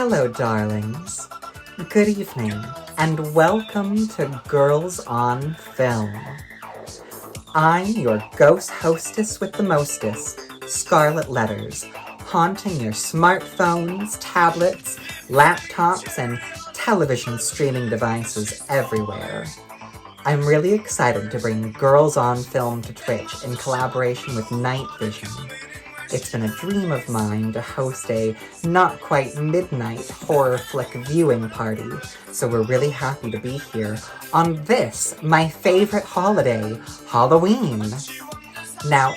Hello, darlings. Good evening, and welcome to Girls on Film. I'm your ghost hostess with the mostest, Scarlet Letters, haunting your smartphones, tablets, laptops, and television streaming devices everywhere. I'm really excited to bring Girls on Film to Twitch in collaboration with Night Vision. It's been a dream of mine to host a not-quite-midnight horror flick viewing party, so we're really happy to be here on this, my favorite holiday, Halloween. Now,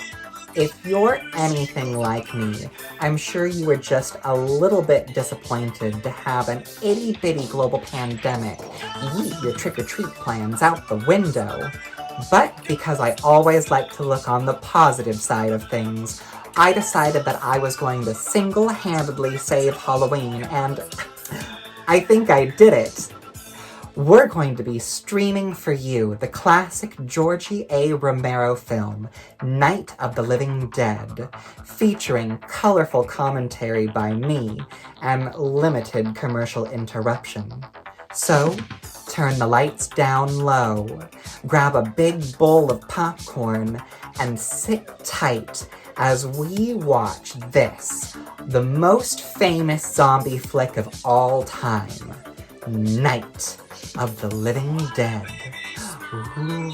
if you're anything like me, I'm sure you were just a little bit disappointed to have an itty-bitty global pandemic yeet your trick-or-treat plans out the window. But because I always like to look on the positive side of things, I decided that I was going to single-handedly save Halloween, and I think I did it. We're going to be streaming for you the classic Georgie A. Romero film, Night of the Living Dead, featuring colorful commentary by me and limited commercial interruption. So, turn the lights down low, grab a big bowl of popcorn, and sit tight as we watch this, the most famous zombie flick of all time, Night of the Living Dead. Ooh.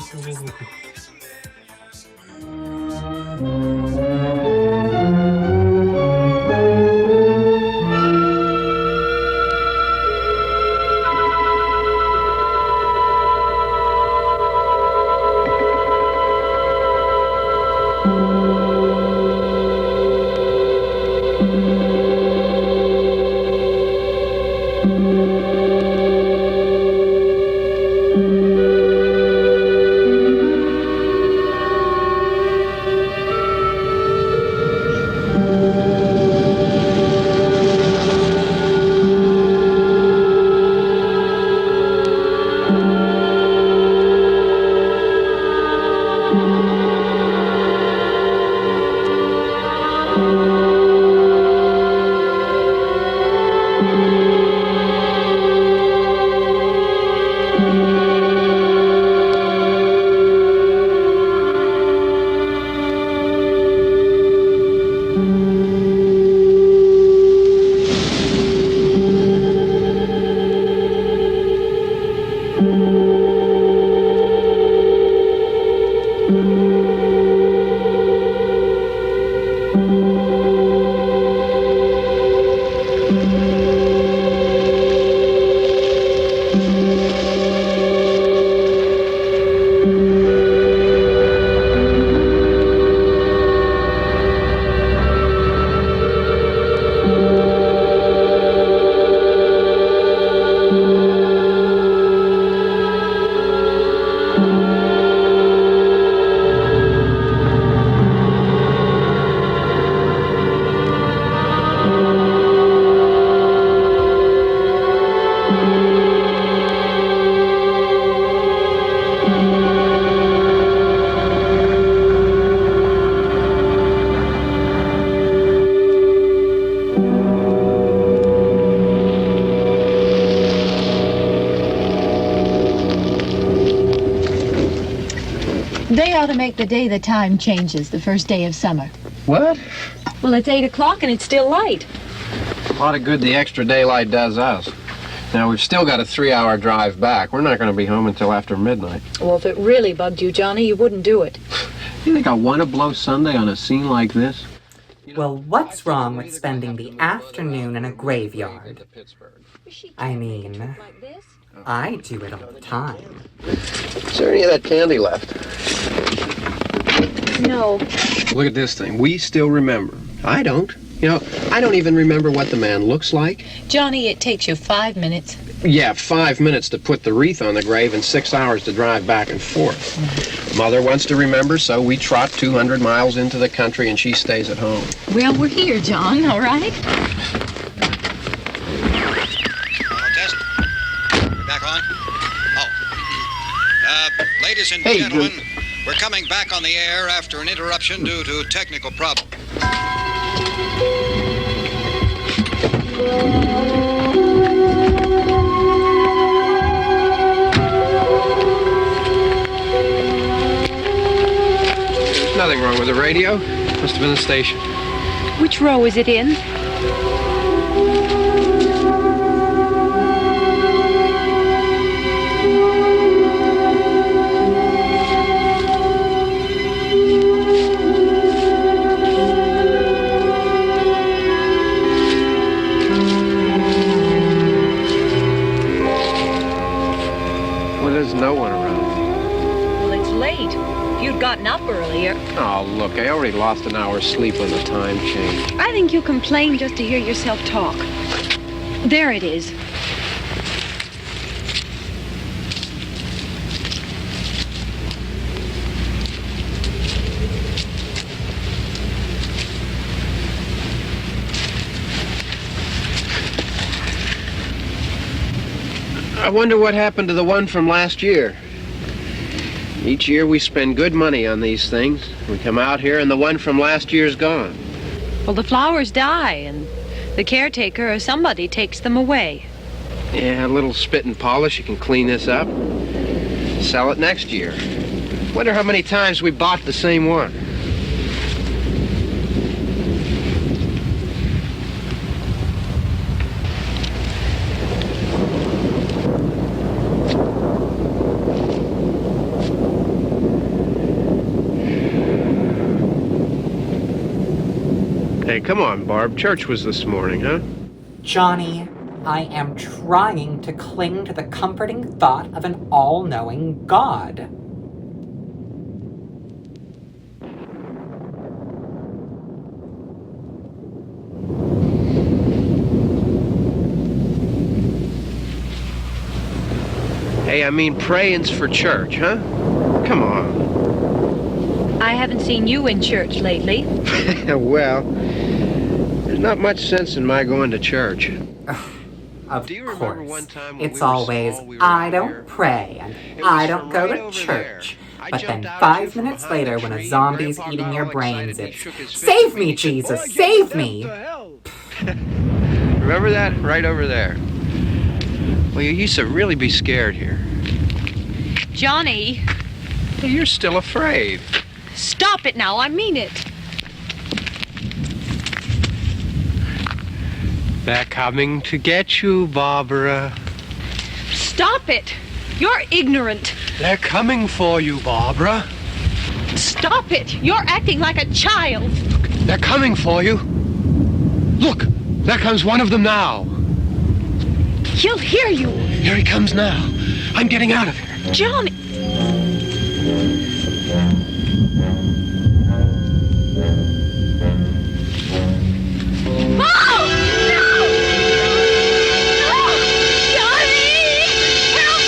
They ought to make the day the time changes, the first day of summer. What? Well, it's 8 o'clock and it's still light. A lot of good the extra daylight does us. Now, we've still got a 3-hour drive back. We're not going to be home until after midnight. Well, if it really bugged you, Johnny, you wouldn't do it. You think I want to blow Sunday on a scene like this? Well, what's wrong with spending the afternoon in a graveyard? I mean, I do it all the time. Is there any of that candy left? No. Look at this thing. We still remember. I don't. You know, I don't even remember what the man looks like. Johnny, it takes you 5 minutes. Yeah, 5 minutes to put the wreath on the grave and 6 hours to drive back and forth. Mother wants to remember, so we trot 200 miles into the country and she stays at home. Well, we're here, John, all right? Test. We're back on? Ladies and Hey, gentlemen, we're coming back on the air after an interruption due to technical problem. nothing wrong with the radio. Must have been the station. Which row is it in? Well, there's no one around. Well, it's late. If you'd gotten up earlier. Oh, look, I already lost an hour's sleep on the time change. I think you complain just to hear yourself talk. There it is. I wonder what happened to the one from last year. Each year we spend good money on these things. We come out here and the one from last year's gone. Well, the flowers die, and the caretaker or somebody takes them away. Yeah, a little spit and polish. You can clean this up. Sell it next year. Wonder how many times we bought the same one. Hey, come on, Barb. Church was this morning, huh? Johnny, I am trying to cling to the comforting thought of an all-knowing God. Hey, I mean praying's for church, huh? Come on. I haven't seen you in church lately. Well, there's not much sense in my going to church. Of Do you remember course, one time when it's we were always, small, we were I out don't here? pray and It I was don't from go right to over church. there. I But jumped then out at 5 you from minutes behind later, the when a tree, zombie's Grandpa eating got your all brains, excited, he it's, shook his fist save at me, and said, Jesus, "Boy, get save them me! to hell." Remember that? Right over there. Well, you used to really be scared here. Johnny, Well, you're still afraid. stop it now. I mean it. They're coming to get you, Barbara. Stop it. You're ignorant. They're coming for you, Barbara. Stop it. You're acting like a child. They're coming for you. Look, there comes one of them now. He'll hear you. Here he comes now. I'm getting out of here. Johnny. Oh! No! No! Johnny! Help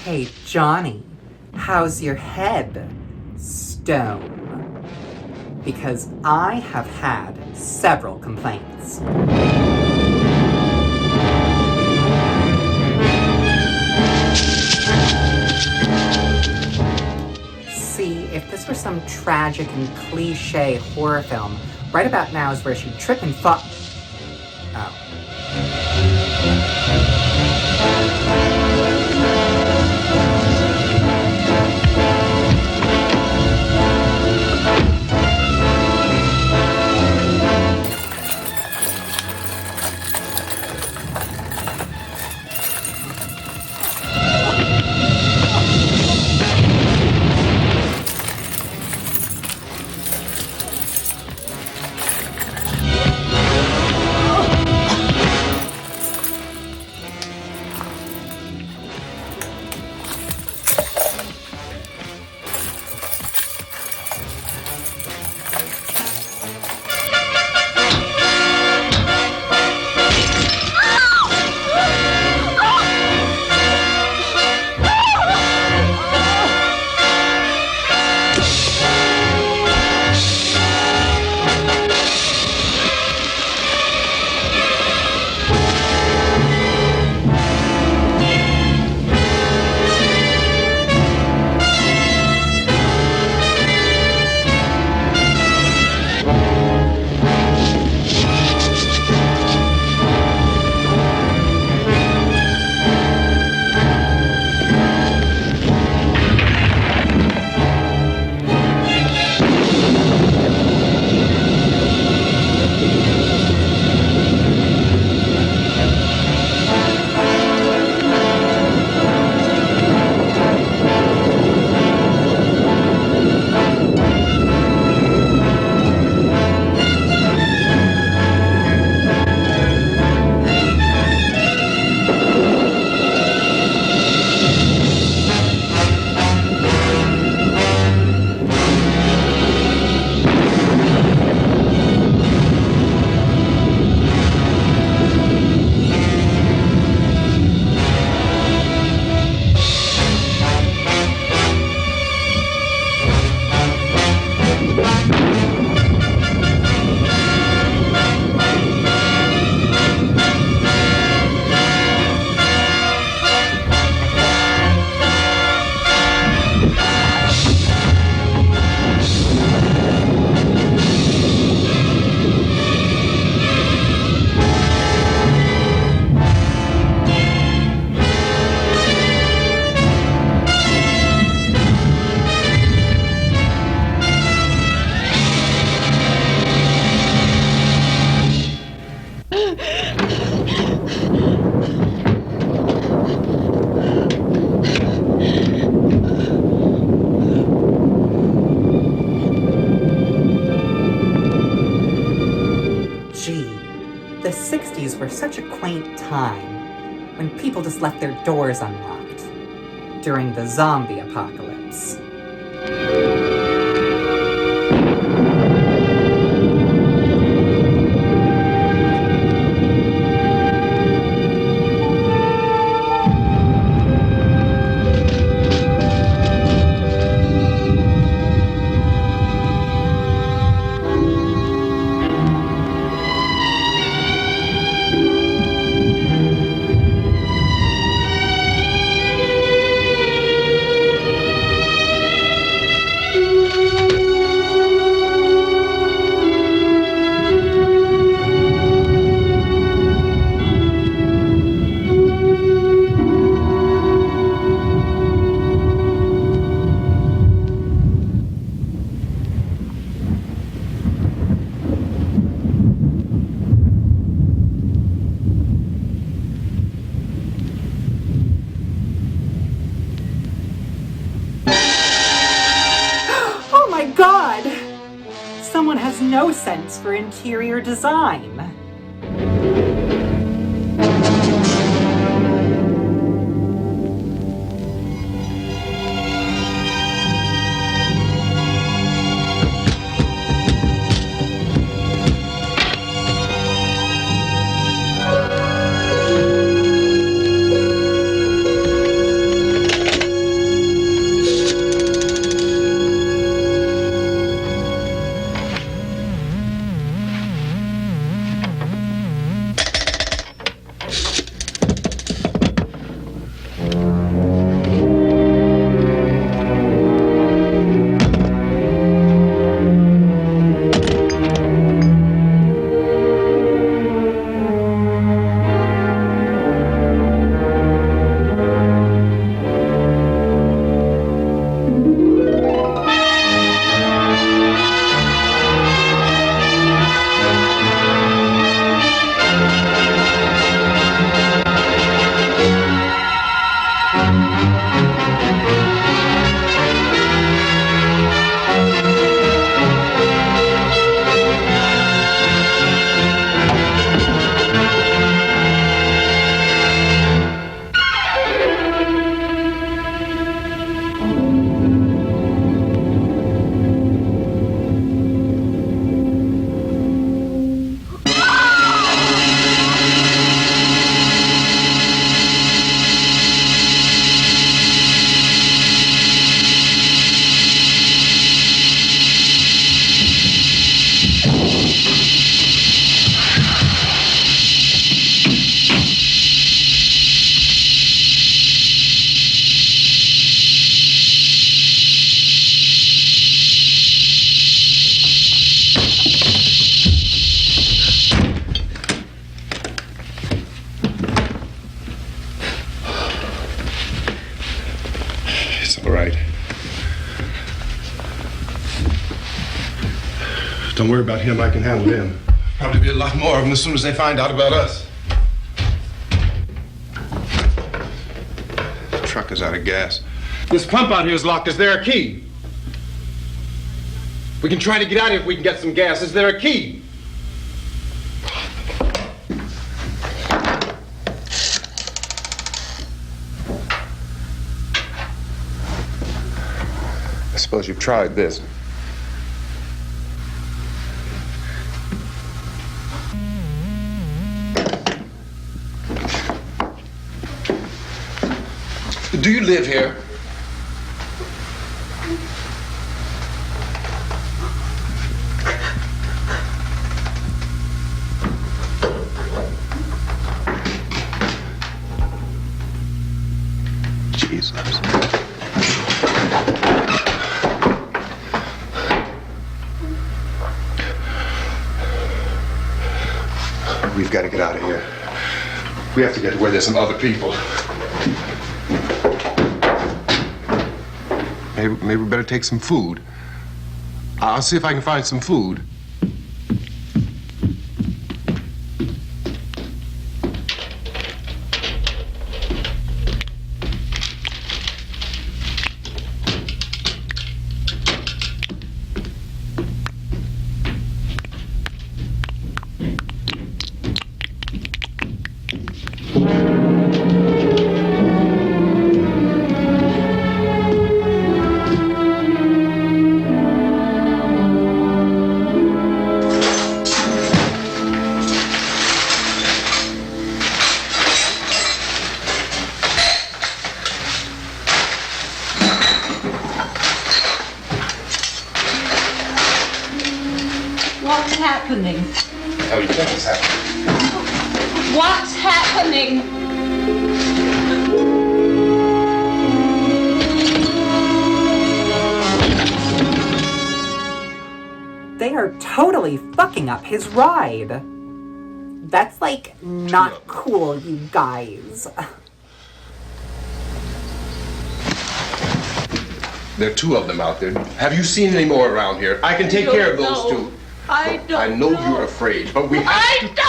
Hey, Johnny, how's your head, Stone? Because I have had several complaints. See, if this were some tragic and cliche horror film, right about now is where she'd trip and fall. Oh. 60s were such a quaint time when people just left their doors unlocked during the zombie apocalypse. Oh my God! Someone has no sense for interior design. All right. Don't worry about him. I can handle him. Probably be a lot more of them as soon as they find out about us. The truck is out of gas. This pump out here is locked. Is there a key? We can try to get out of here if we can get some gas. Is there a key? I suppose you've tried this. Do you live here? Jesus. We've got to get out of here. We have to get to where there's some other people. Maybe we better take some food. I'll see if I can find some food. happening? How do you think it's happening? What's happening? They are totally fucking up his ride. That's, like, not cool, you guys. There are two of them out there. Have you seen any more around here? I can take care of those two. I don't I know you're afraid, but we have to... don't know!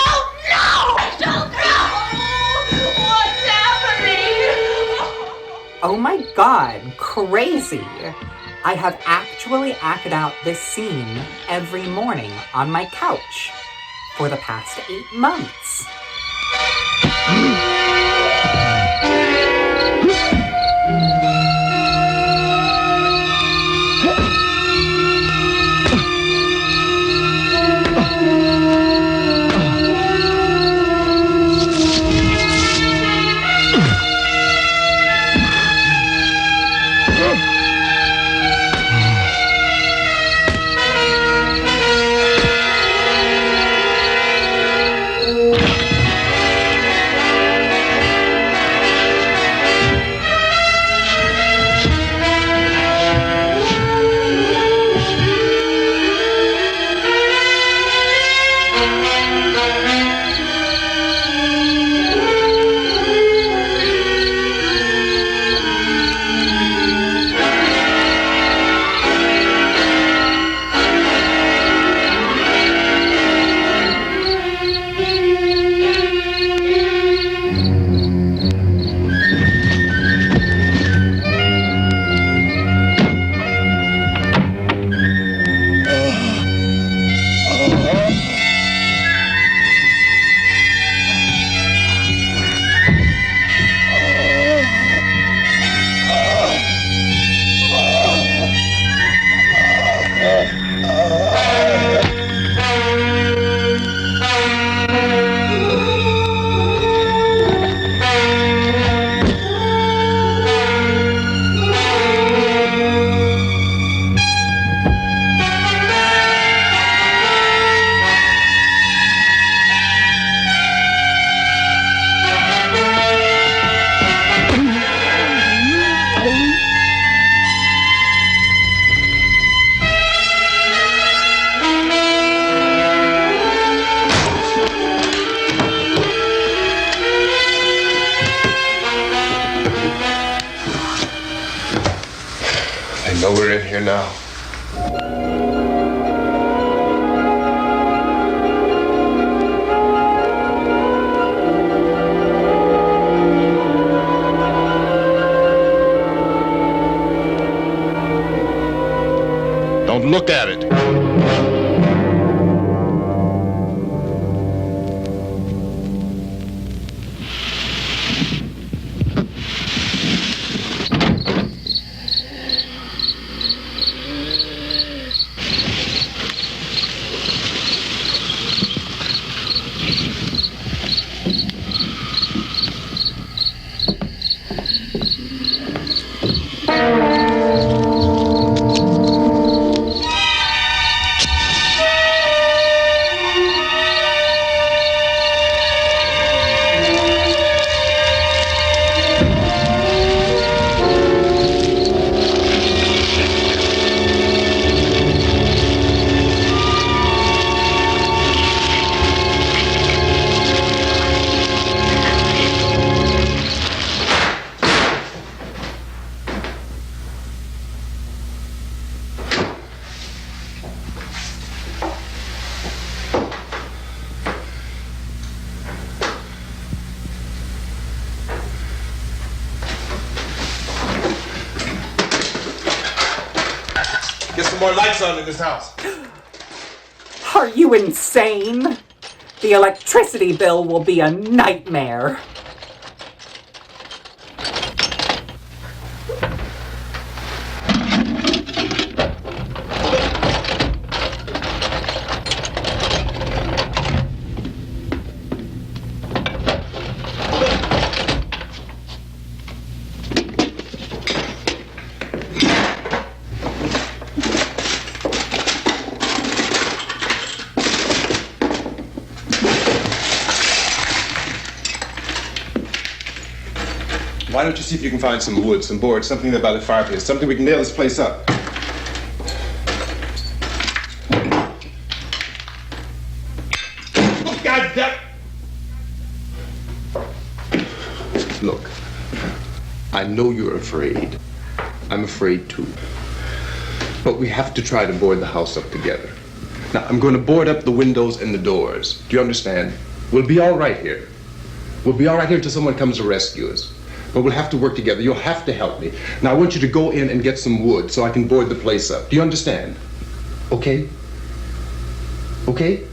I don't know! What's happening? Oh my god, crazy. I have actually acted out this scene every morning on my couch for the past 8 months. I know we're in here now. Don't look at it. Get some more lights on in this house. Are you insane? The electricity bill will be a nightmare. Why don't you see if you can find some wood, some board, something there by the fireplace, something we can nail this place up. Oh, God damn! Look, I know you're afraid. I'm afraid too. But we have to try to board the house up together. Now, I'm going to board up the windows and the doors. Do you understand? We'll be all right here. We'll be all right here until someone comes to rescue us. But we'll have to work together. You'll have to help me. Now, I want you to go in and get some wood so I can board the place up. Do you understand? Okay? Okay?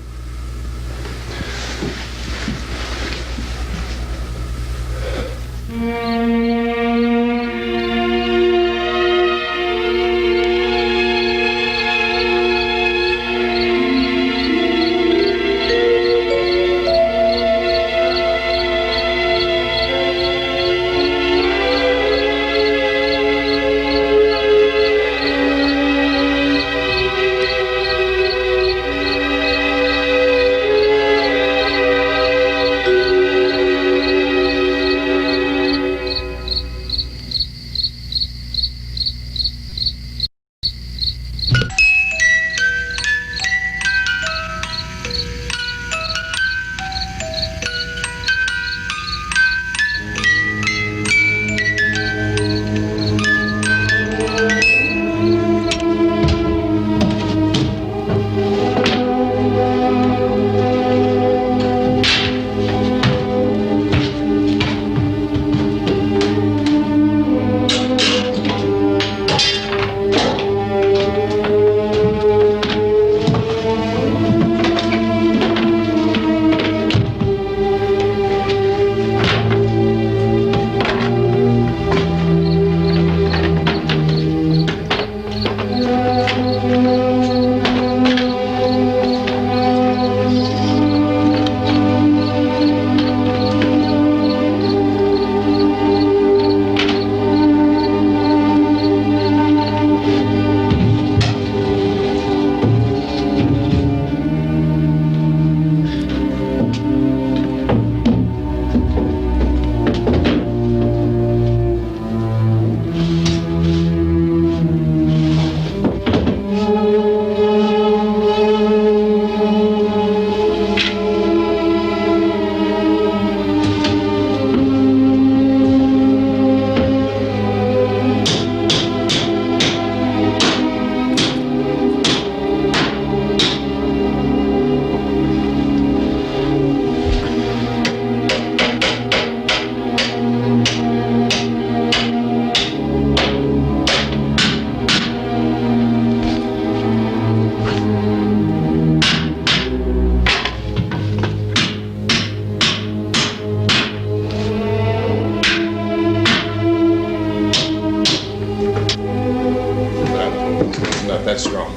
That's strong.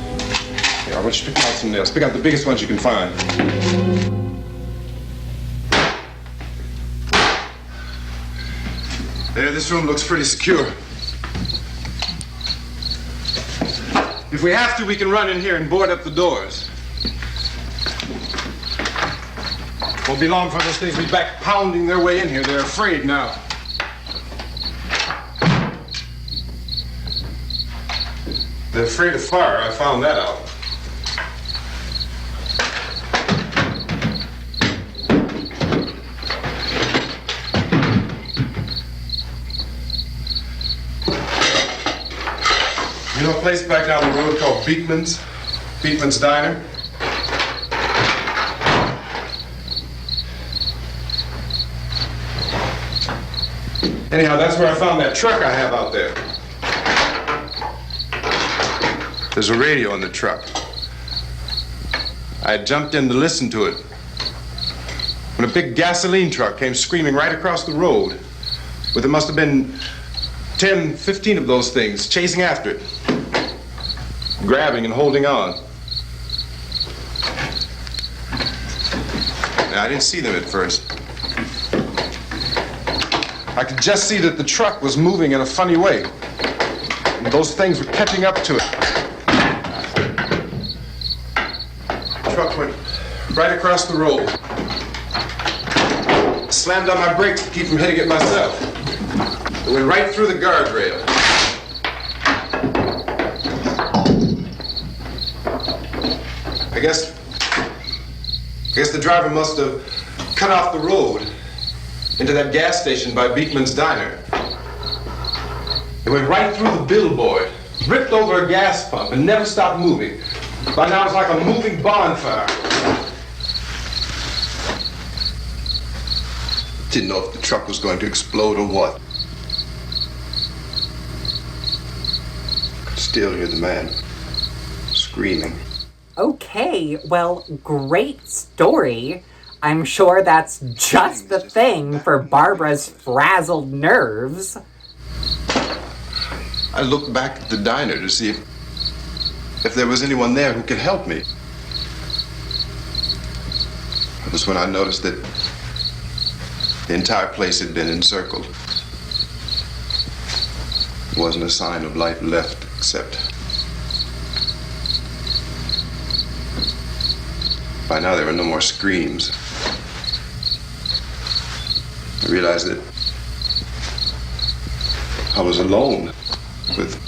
Here, I want you to pick out some nails. Pick out the biggest ones you can find. There, this room looks pretty secure. If we have to, we can run in here and board up the doors. Won't be long for those things to be back pounding their way in here. They're afraid now. They're afraid of fire. I found that out. You know a place back down the road called Beekman's? Beekman's Diner? Anyhow, that's where I found that truck I have out there. There's a radio in the truck. I jumped in to listen to it when a big gasoline truck came screaming right across the road with there must have been 10, 15 of those things chasing after it, grabbing and holding on. Now, I didn't see them at first. I could just see that the truck was moving in a funny way, and those things were catching up to it. The truck went right across the road. Slammed on my brakes to keep from hitting it myself. It went right through the guardrail. I guess the driver must have cut off the road into that gas station by Beekman's Diner. It went right through the billboard, ripped over a gas pump, and never stopped moving. By now it's like a moving bonfire. Didn't know if the truck was going to explode or what. Could still hear the man screaming. Okay, well, great story. I'm sure that's just the thing for Barbara's frazzled nerves. I looked back at the diner to see if there was anyone there who could help me. It was when I noticed that the entire place had been encircled. There wasn't a sign of life left except... By now there were no more screams. I realized that I was alone with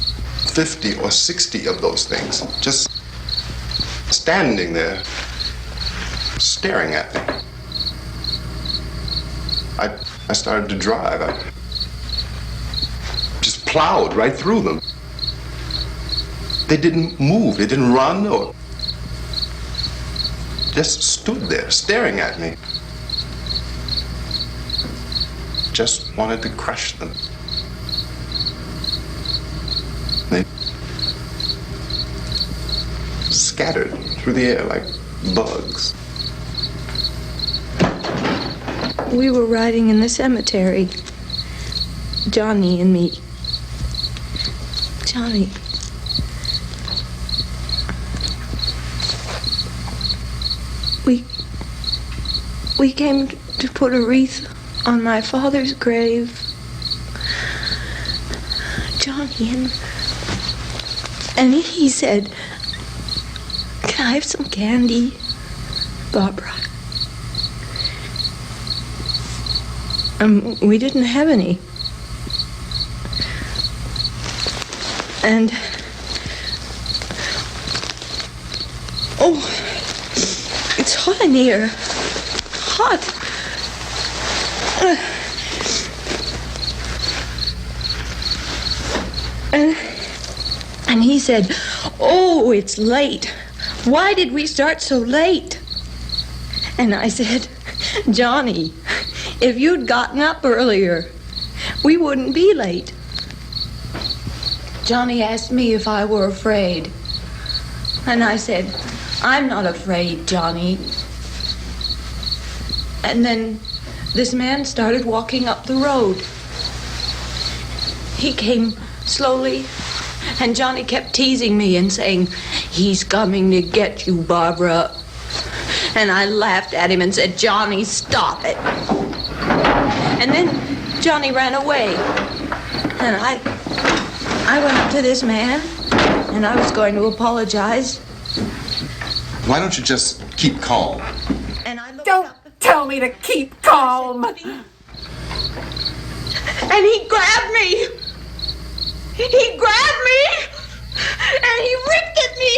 50 or 60 of those things, just standing there, staring at me. I started to drive. I just plowed right through them. They didn't move, they didn't run or just stood there staring at me. Just wanted to crush them. They scattered through the air like bugs. We were riding in the cemetery, Johnny and me. Johnny. We came to put a wreath on my father's grave. Johnny, and he said, "Can I have some candy, Barbara?" We didn't have any. And oh, it's hot in here. Hot. And he said, "Oh, it's late. Why did we start so late?" And I said, "Johnny, if you'd gotten up earlier, we wouldn't be late." Johnny asked me if I were afraid. And I said, "I'm not afraid, Johnny." And then this man started walking up the road. He came slowly, and Johnny kept teasing me and saying, "He's coming to get you, Barbara." And I laughed at him and said, "Johnny, stop it." And then Johnny ran away. And I went up to this man, and I was going to apologize. Why don't you just keep calm? And I looked Don't up. tell me to keep calm. And he grabbed me. He grabbed me, and he ripped at me.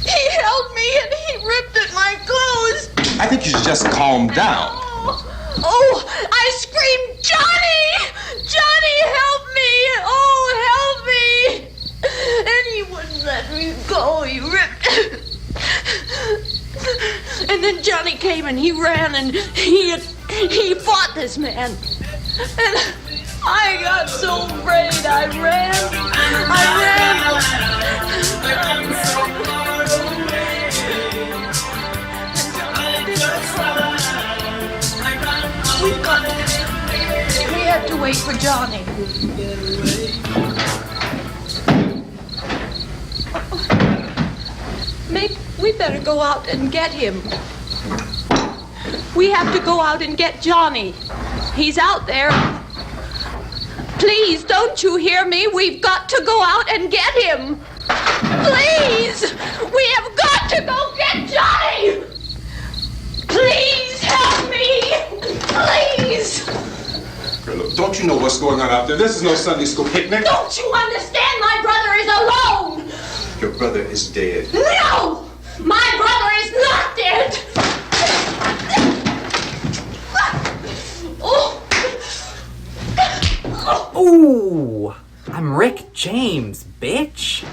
He held me, and he ripped at my clothes. I think you should just calm down. Oh, I screamed, "Johnny! Johnny, help me! Oh, help me!" And he wouldn't let me go. He ripped. And then Johnny came and he ran and he fought this man. And I got so afraid. I ran. We had to wait for Johnny. Maybe we better go out and get him. We have to go out and get Johnny. He's out there. Please, don't you hear me? We've got to go out and get him. Please! We have got to go get Johnny! Please help me! Please! Look, don't Don't you know what's going on out there? This is no Sunday school picnic. Don't you understand? My brother is alone. Your brother is dead. No! My brother is not dead. Ooh, I'm Rick James, bitch.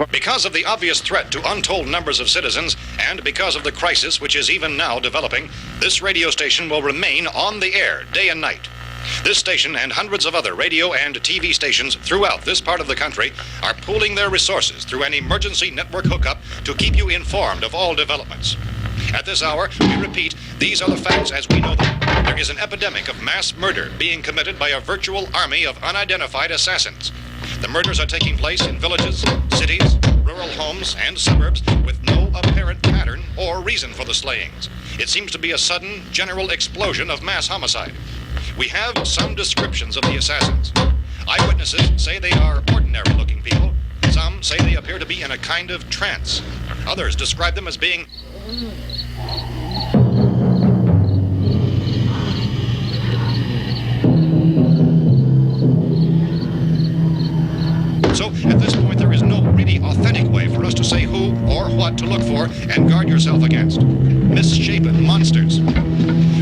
Because of the obvious threat to untold numbers of citizens, and because of the crisis which is even now developing, this radio station will remain on the air day and night. This station and hundreds of other radio and TV stations throughout this part of the country are pooling their resources through an emergency network hookup to keep you informed of all developments. At this hour, we repeat, these are the facts as we know them. There is an epidemic of mass murder being committed by a virtual army of unidentified assassins. The murders are taking place in villages, cities, rural homes, and suburbs with no apparent pattern or reason for the slayings. It seems to be a sudden, general explosion of mass homicide. We have some descriptions of the assassins. Eyewitnesses say they are ordinary-looking people. Some say they appear to be in a kind of trance. Others describe them as being... So, at this point, there is no really authentic way for us to say who or what to look for and guard yourself against. Misshapen monsters.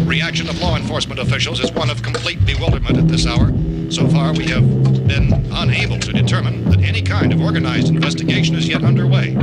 Reaction of law enforcement officials is one of complete bewilderment at this hour. So far, we have been unable to determine that any kind of organized investigation is yet underway.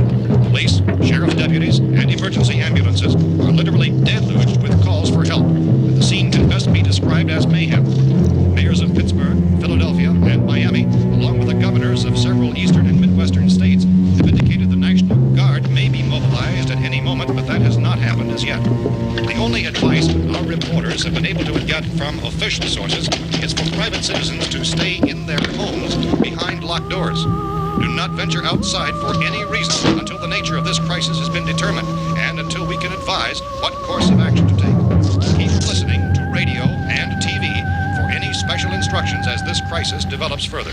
Police, sheriff's deputies, and emergency ambulances are literally deluged with calls for help. The scene can best be described as mayhem. Mayors of Pittsburgh, Philadelphia, and Miami, along with the governors of several eastern and midwestern states, have indicated the National Guard may be mobilized at any moment, but that has not happened as yet. The only advice our reporters have been able to get from official sources is for private citizens to stay in their homes behind locked doors. Do not venture outside for any reason until the nature of this crisis has been determined and until we can advise what course of action to take. Keep listening to radio and TV for any special instructions as this crisis develops further.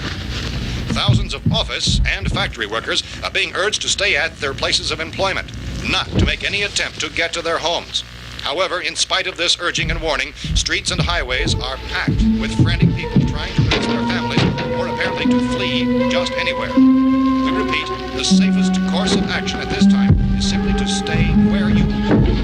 Thousands of office and factory workers are being urged to stay at their places of employment, not to make any attempt to get to their homes. However, in spite of this urging and warning, streets and highways are packed with frantic people trying to reach their families or apparently to flee just anywhere. We repeat, the safest course of action at this time is simply to stay where you are.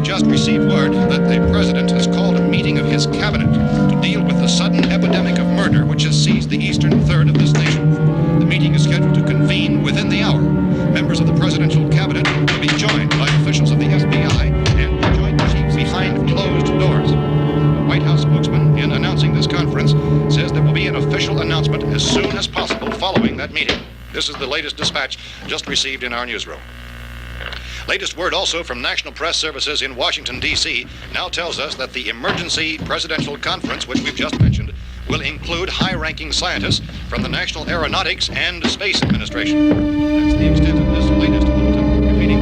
Just received word that the president has called a meeting of his cabinet to deal with the sudden epidemic of murder which has seized the eastern third of this nation. The meeting is scheduled to convene within the hour. Members of the presidential cabinet will be joined by officials of the FBI and the Joint Chiefs behind closed doors. The White House spokesman, in announcing this conference, says there will be an official announcement as soon as possible following that meeting. This is the latest dispatch just received in our newsroom. Latest word also from National Press Services in Washington, D.C. now tells us that the emergency presidential conference, which we've just mentioned, will include high-ranking scientists from the National Aeronautics and Space Administration. That's the extent of this latest bulletin. Repeating,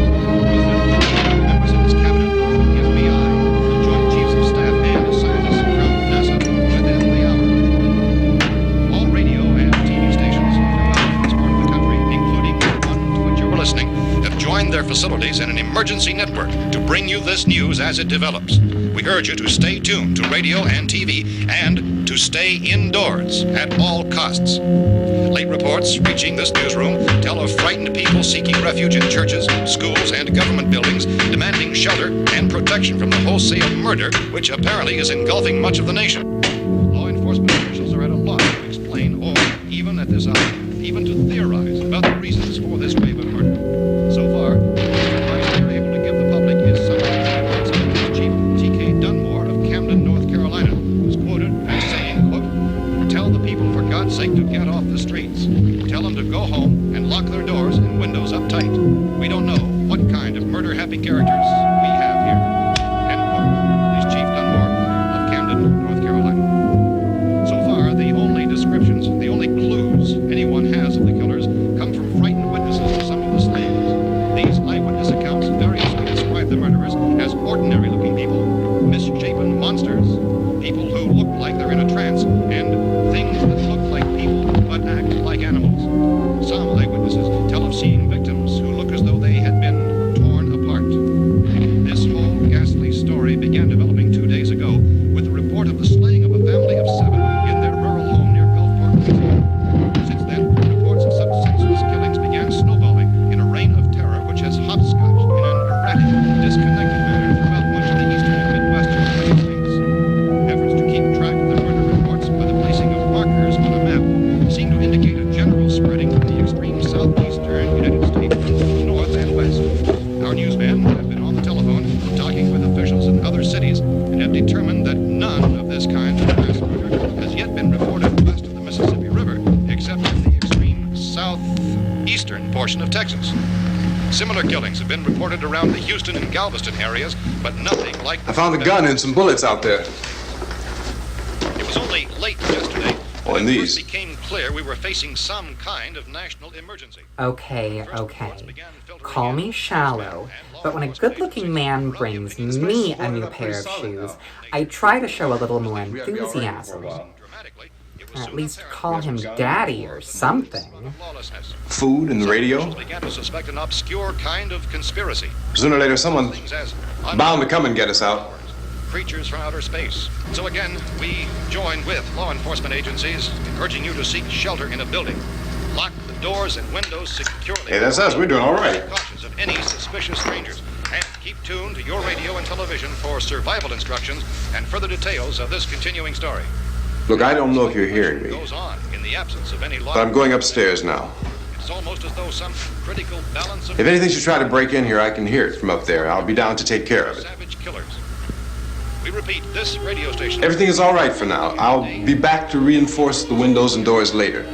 members of his cabinet, the FBI, the Joint Chiefs of Staff, and scientists from NASA within the hour. All radio and TV stations throughout this part of the country, including the one to which you were listening, have joined their facilities in an emergency network to bring you this news as it develops. We urge you to stay tuned to radio and TV and to stay indoors at all costs. Late reports reaching this newsroom tell of frightened people seeking refuge in churches, schools, and government buildings, demanding shelter and protection from the wholesale murder, which apparently is engulfing much of the nation. Law enforcement officials are at a loss to explain or, even at this hour, even to theorize about the reasons for this wave of murder. So far, the advice they're able to give the public is something like Chief T.K. Dunmore of Camden, North Carolina, who's quoted as saying, quote, "Tell the people for God's sake to get off the streets. Tell them to go home and lock their doors and windows up tight. We don't know what kind of murder-happy characters we have here." End quote. This Chief Dunmore of Camden, North Carolina. So far, the only descriptions, the only clues anyone has of the killers come from frightened witnesses of some of the slayings. These eyewitness accounts variously describe the murderers as ordinary-looking people, misshapen monsters, people who look like they're in a trance, and things that look like people but act like animals. Some eyewitnesses tell of seeing victims who look as though they had been torn apart. This whole ghastly story began developing 2 days ago with the report of the slaying of a family of 7 in their rural home near Gulfport, Louisiana. Since then, reports of such senseless killings began snowballing in a reign of terror which has hopscotched in an erratic, disconnected manner throughout much of the eastern and midwestern United States. Efforts to keep track of the murder reports by the placing of markers on a map seem to indicate a general spreading from the extreme southeastern United States to the north and west. Our newsmen have been on the telephone talking with officials in other cities and have determined that none of this kind of mass murder has yet been reported west of the Mississippi River, except in the extreme southeastern portion of Texas. Similar killings have been reported around the Houston and Galveston areas, but nothing like I found a gun and some bullets out there. It was only late yesterday Oh, and that it these. first became clear we were facing some kind of national emergency. Okay. Call me shallow, but when a good-looking man brings me a new pair of shoes, I try to show a little more enthusiasm. Or at least call him daddy or something. Food and the radio. Began to suspect an obscure kind of conspiracy. Sooner or later, someone's Things as bound to come and get us out. creatures from outer space. So again, we join with law enforcement agencies in urging you to seek shelter in a building. Lock the doors and windows securely. Hey, that's us. We're doing all right. Cautious of any suspicious strangers. And keep tuned to your radio and television for survival instructions and further details of this continuing story. Look, I don't know if you're hearing me, Goes on in the absence of any law. but I'm going upstairs now. It's almost as though some critical balance of If anything should try to break in here, I can hear it from up there. I'll be down to take care of it. savage killers. We repeat, this radio station. Everything is all right for now. I'll be back to reinforce the windows and doors later.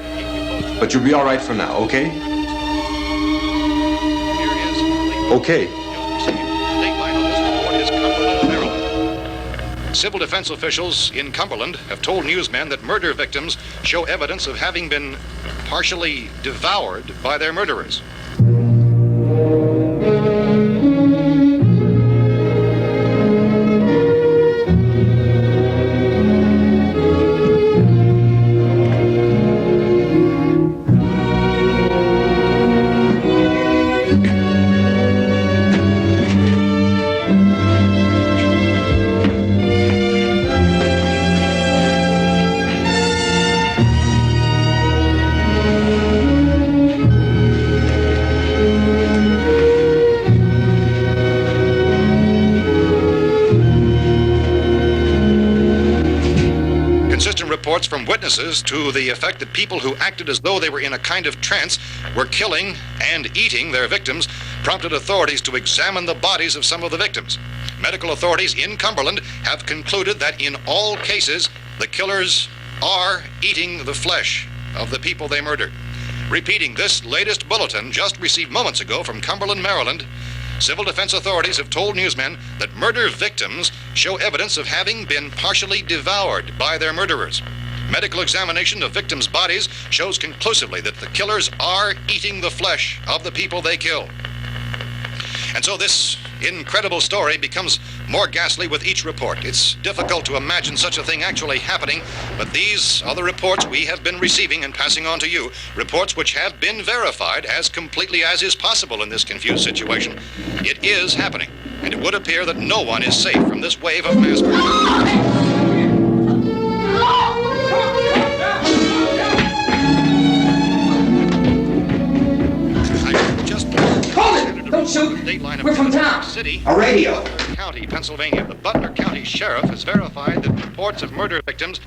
But you'll be all right for now, okay? Here is Okay. Dateline on this report is Cumberland, Maryland. Civil defense officials in Cumberland have told newsmen that murder victims show evidence of having been partially devoured by their murderers. Reports from witnesses to the effect that people who acted as though they were in a kind of trance were killing and eating their victims prompted authorities to examine the bodies of some of the victims. Medical authorities in Cumberland have concluded that in all cases, the killers are eating the flesh of the people they murdered. Repeating this latest bulletin just received moments ago from Cumberland, Maryland, civil defense authorities have told newsmen that murder victims show evidence of having been partially devoured by their murderers. Medical examination of victims' bodies shows conclusively that the killers are eating the flesh of the people they kill. And so this incredible story becomes more ghastly with each report. It's difficult to imagine such a thing actually happening, but these are the reports we have been receiving and passing on to you, reports which have been verified as completely as is possible in this confused situation. It is happening, and it would appear that no one is safe from this wave of mass murder. Don't shoot! State line of We're from town. City, A radio. County, Pennsylvania. The Butler County Sheriff has verified that reports of murder victims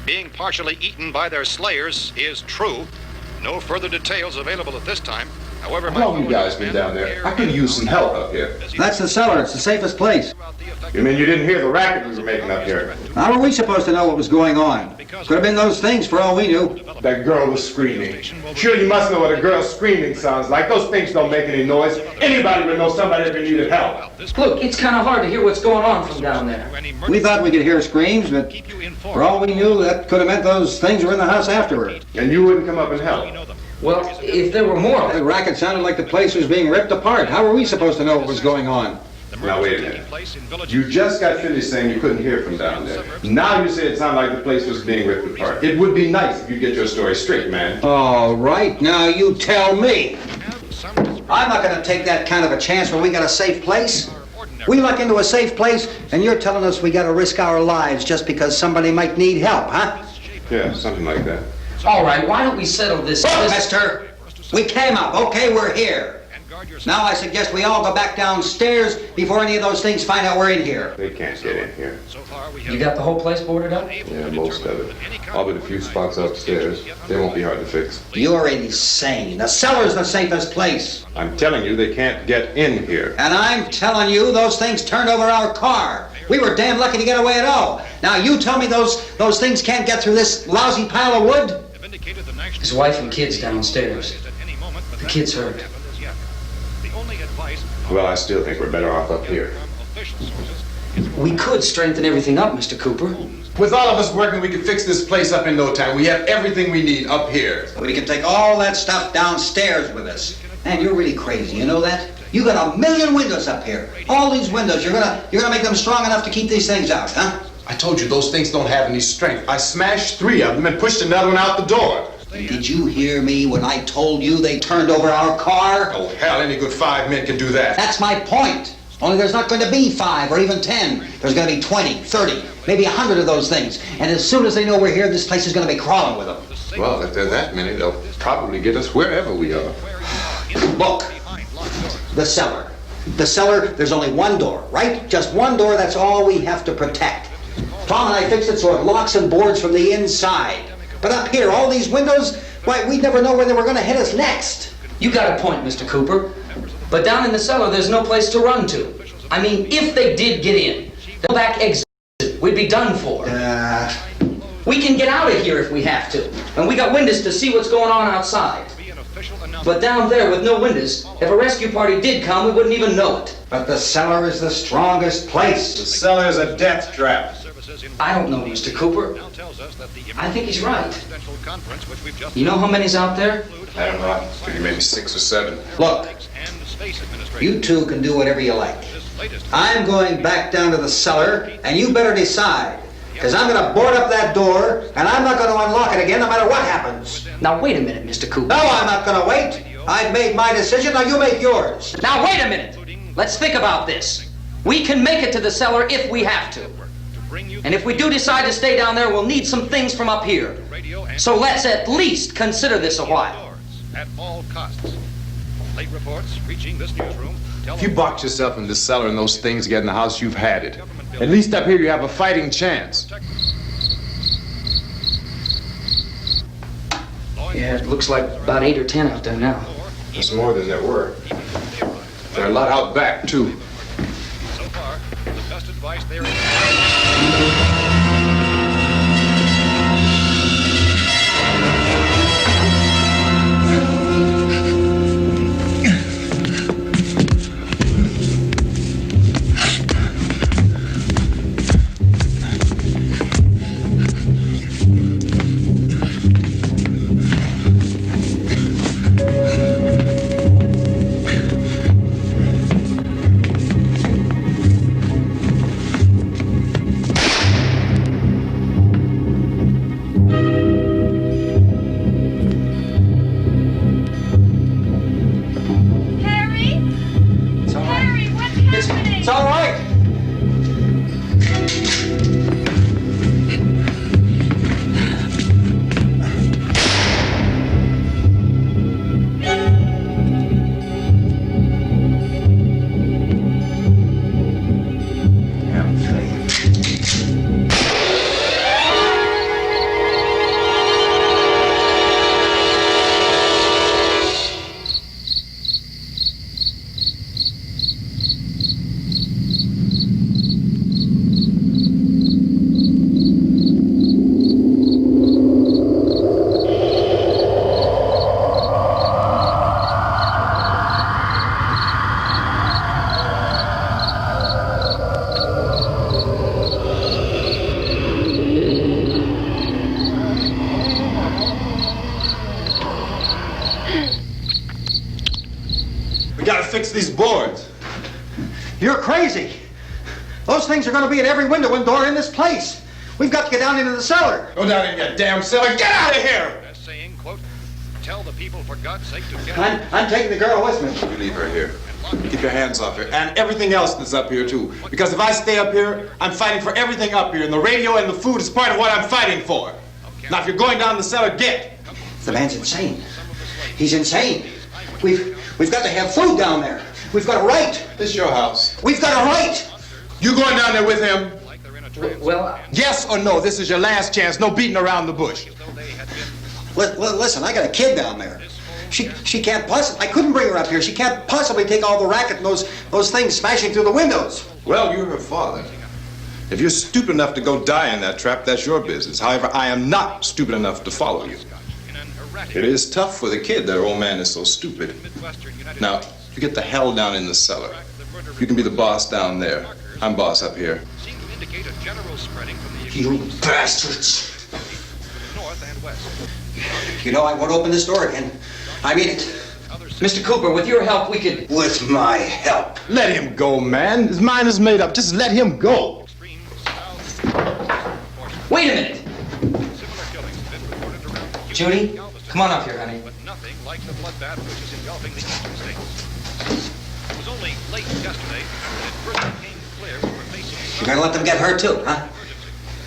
being partially eaten by their slayers is true. No further details available at this time. However, How long you guys been down there? I could use some help up here. That's the cellar. It's the safest place. You mean you didn't hear the racket we were making up here? How were we supposed to know what was going on? Could have been those things for all we knew. That girl was screaming. Sure, you must know what a girl screaming sounds like. Those things don't make any noise. Anybody would know somebody ever needed help. Look, it's kind of hard to hear what's going on from down there. We thought we could hear screams, but for all we knew, that could have meant those things were in the house afterward. And you wouldn't come up and help? Well, if there were more... The racket sounded like the place was being ripped apart. How were we supposed to know what was going on? Now, wait a minute. You just got finished saying you couldn't hear from down there. Now you say it sounded like the place was being ripped apart. It would be nice if you get your story straight, man. All right, now you tell me. I'm not going to take that kind of a chance when we got a safe place. We luck into a safe place, and you're telling us we got to risk our lives just because somebody might need help, huh? Yeah, something like that. All right, why don't we settle this... Look, mister, we came up. Okay, we're here. Now I suggest we all go back downstairs before any of those things find out we're in here. They can't get in here. You got the whole place boarded up? Yeah, most of it. All but a few spots upstairs. They won't be hard to fix. You're insane. The cellar's the safest place. I'm telling you, they can't get in here. And I'm telling you, those things turned over our car. We were damn lucky to get away at all. Now you tell me those things can't get through this lousy pile of wood? His wife and kids downstairs. The kids hurt. Well, I still think we're better off up here. We could strengthen everything up, Mr. Cooper. With all of us working, we could fix this place up in no time. We have everything we need up here. We can take all that stuff downstairs with us. Man, you're really crazy, you know that? You got 1 million windows up here. All these windows, you're gonna make them strong enough to keep these things out, huh? I told you those things don't have any strength. I smashed 3 of them and pushed another one out the door. Did you hear me when I told you they turned over our car? Oh, hell, any good 5 men can do that. That's my point. Only there's not going to be 5 or even 10. There's going to be 20, 30, maybe 100 of those things. And as soon as they know we're here, this place is going to be crawling with them. Well, if there are that many, they'll probably get us wherever we are. Look, the cellar. The cellar, there's only one door, right? Just one door, that's all we have to protect. Tom and I fixed it so it locks and boards from the inside. But up here, all these windows, why, we'd never know where they were going to hit us next. You got a point, Mr. Cooper. But down in the cellar, there's no place to run to. I mean, if they did get in, the back exit, we'd be done for. We can get out of here if we have to. And we got windows to see what's going on outside. But down there with no windows, if a rescue party did come, we wouldn't even know it. But the cellar is the strongest place. The cellar is a death trap. I don't know, Mr. Cooper. I think he's right. You know how many's out there? I don't know. I figure maybe 6 or 7. Look, you two can do whatever you like. I'm going back down to the cellar, and you better decide. Because I'm going to board up that door, and I'm not going to unlock it again no matter what happens. Now, wait a minute, Mr. Cooper. No, I'm not going to wait. I've made my decision, now you make yours. Now, wait a minute. Let's think about this. We can make it to the cellar if we have to. And if we do decide to stay down there, we'll need some things from up here. So let's at least consider this a while. At all costs. Late reports reaching this newsroom. If you box yourself in the cellar and those things get in the house, you've had it. At least up here you have a fighting chance. Yeah, it looks like about 8 or 10 out there now. There's more than there were. There are a lot out back, too. So far, the best advice there is... these boards. You're crazy. Those things are going to be at every window and door in this place. We've got to get down into the cellar. Go down in your damn cellar. Get out of here! That's saying, quote, tell the people for God's sake to get I'm taking the girl with me. You leave her here. Keep your hands off her. And everything else that's up here, too. Because if I stay up here, I'm fighting for everything up here. And the radio and the food is part of what I'm fighting for. Now, if you're going down the cellar, get. The man's insane. He's insane. We've got to have food down there. We've got a right. This is your house. We've got a right. You going down there with him? Well, Yes or no? This is your last chance. No beating around the bush. Listen, I got a kid down there. She can't possibly. I couldn't bring her up here. She can't possibly take all the racket and those things smashing through the windows. Well, you're her father. If you're stupid enough to go die in that trap, that's your business. However, I am not stupid enough to follow you. It is tough for the kid that her old man is so stupid. Now, you get the hell down in the cellar. You can be the boss down there. I'm boss up here. You bastards. You know, I won't open this door again. I mean it. Mr. Cooper, with your help, we could... With my help. Let him go, man. His mind is made up. Just let him go. Wait a minute. Judy, come on up here, honey. But nothing like the bloodbath which is engulfing the eastern states. It was only late yesterday that it first became clear we were facing... You're gonna let them get hurt too, huh?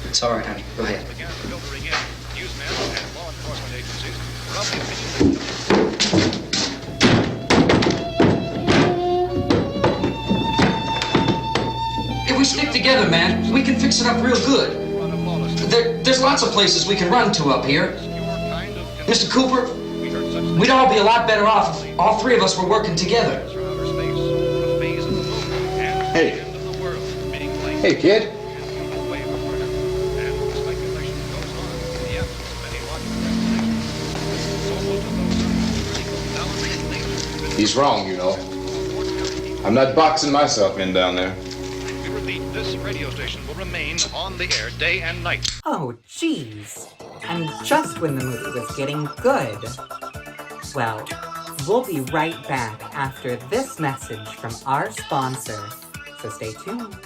It's all right, honey. Go ahead. Began filtering in. Newsmen and law enforcement agencies were of the opinion that... If we stick together, man, we can fix it up real good. There's lots of places we can run to up here. Mr. Cooper, we'd all be a lot better off if all three of us were working together. Hey. Hey, kid. He's wrong, you know. I'm not boxing myself in down there. We repeat, this radio station will remain on the air day and night. Oh, jeez. And just when the movie was getting good. Well, we'll be right back after this message from our sponsor, so stay tuned.